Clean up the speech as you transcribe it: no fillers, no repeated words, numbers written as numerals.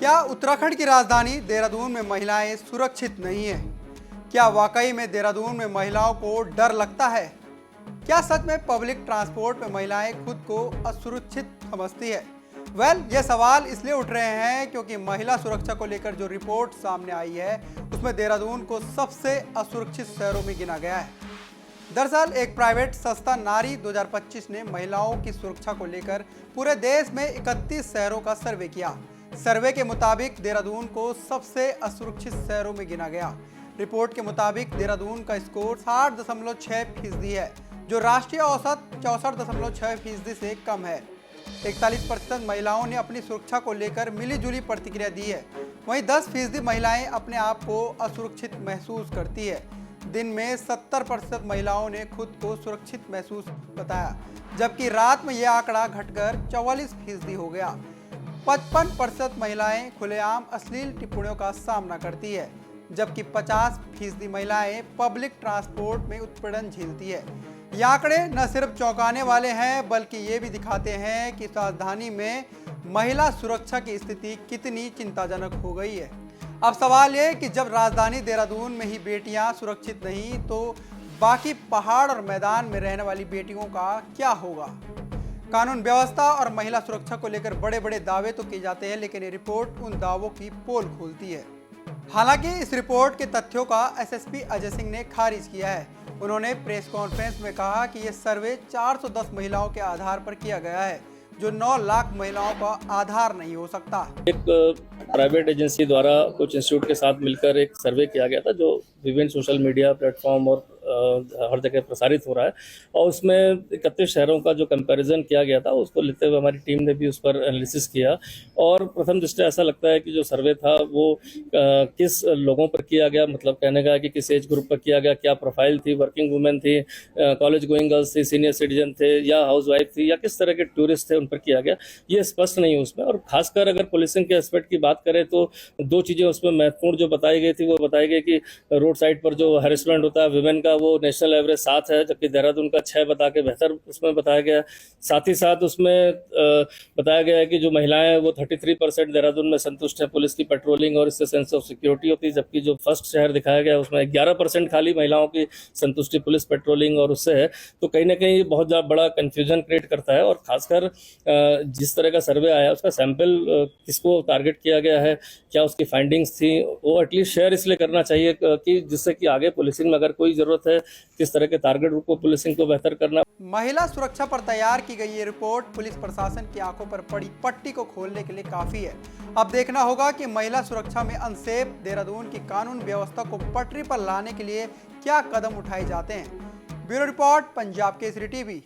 क्या उत्तराखंड की राजधानी देहरादून में महिलाएं सुरक्षित नहीं है? क्या वाकई में देहरादून में महिलाओं को डर लगता है? क्या सच में पब्लिक ट्रांसपोर्ट में महिलाएं खुद को असुरक्षित समझती है? ये सवाल इसलिए उठ रहे हैं क्योंकि महिला सुरक्षा को लेकर जो रिपोर्ट सामने आई है उसमें देहरादून को सबसे असुरक्षित शहरों में गिना गया है। दरअसल एक प्राइवेट संस्था नारी 2025 ने महिलाओं की सुरक्षा को लेकर पूरे देश में 31 शहरों का सर्वे किया। सर्वे के मुताबिक देहरादून को सबसे असुरक्षित शहरों में गिना गया। रिपोर्ट के मुताबिक देहरादून का स्कोर 60.6% है, जो राष्ट्रीय औसत 64.6% से कम है। 41% महिलाओं ने अपनी सुरक्षा को लेकर मिलीजुली प्रतिक्रिया दी है। वहीं 10% महिलाएं अपने आप को असुरक्षित महसूस करती है। दिन में 70% महिलाओं ने खुद को सुरक्षित महसूस बताया, जबकि रात में यह आंकड़ा घटकर 44% हो गया। 55% महिलाएं खुलेआम अश्लील टिप्पणियों का सामना करती है, जबकि 50% महिलाएं पब्लिक ट्रांसपोर्ट में उत्पीड़न झेलती है। ये आंकड़े न सिर्फ चौंकाने वाले हैं, बल्कि ये भी दिखाते हैं कि राजधानी में महिला सुरक्षा की स्थिति कितनी चिंताजनक हो गई है। अब सवाल ये कि जब राजधानी देहरादून में ही बेटियां सुरक्षित नहीं, तो बाकी पहाड़ और मैदान में रहने वाली बेटियों का क्या होगा? कानून व्यवस्था और महिला सुरक्षा को लेकर बड़े बड़े दावे तो किए जाते हैं, लेकिन ये रिपोर्ट उन दावों की पोल खोलती है। हालांकि इस रिपोर्ट के तथ्यों का एसएसपी अजय सिंह ने खारिज किया है। उन्होंने प्रेस कॉन्फ्रेंस में कहा कि यह सर्वे 410 महिलाओं के आधार पर किया गया है, जो 9 लाख महिलाओं का आधार नहीं हो सकता। एक प्राइवेट एजेंसी द्वारा कुछ इंस्टीट्यूट के साथ मिलकर एक सर्वे किया गया था, जो विभिन्न सोशल मीडिया प्लेटफॉर्म और हर जगह प्रसारित हो रहा है, और उसमें 31 शहरों का जो कंपैरिजन किया गया था उसको लेते हुए हमारी टीम ने भी उस पर एनालिसिस किया। और प्रथम दृष्टया ऐसा लगता है कि जो सर्वे था वो किस लोगों पर किया गया, मतलब कहने का कि किस एज ग्रुप पर किया गया, क्या प्रोफाइल थी, वर्किंग वुमेन थी, कॉलेज गोइंग गर्ल्स थी, सीनियर सिटीजन थे या हाउस वाइफ थी, या किस तरह के टूरिस्ट थे उन पर किया गया, ये स्पष्ट नहीं है उसमें। और खासकर अगर पुलिसिंग के एस्पेक्ट की बात करें तो दो चीज़ें उसमें महत्वपूर्ण जो बताई गई थी, वो बताई गई कि रोड साइड पर जो हैरेसमेंट होता है विमेन का, वो नेशनल एवरेज 7 है, जबकि देहरादून का 6 बता के बेहतर उसमें बताया गया। साथ ही साथ उसमें बताया गया है कि जो महिलाएं वो 33% देहरादून में संतुष्ट है पुलिस की पेट्रोलिंग और इससे सेंस ऑफ सिक्योरिटी होती है, जबकि जो फर्स्ट शहर दिखाया गया उसमें 11% खाली महिलाओं की संतुष्टि पुलिस पेट्रोलिंग और उससे है। तो कहीं ना कहीं बहुत बड़ा कन्फ्यूजन क्रिएट करता है। और खासकर जिस तरह का सर्वे आया उसका सैंपल किसको टारगेट किया गया है, क्या उसकी फाइंडिंग्स थी, वो एटलीस्ट शेयर इसलिए करना चाहिए कि जिससे कि आगे पुलिसिंग में अगर कोई जरूरत है किस तरह के टारगेट ग्रुप को पुलिसिंग को बेहतर करना। महिला सुरक्षा पर तैयार की गई ये रिपोर्ट पुलिस प्रशासन की आंखों पर पड़ी पट्टी को खोलने के लिए काफी है। अब देखना होगा कि महिला सुरक्षा में अनसेफ देहरादून की कानून व्यवस्था को पटरी पर लाने के लिए क्या कदम उठाए जाते हैं। Bureau report, Punjab Kesari TV.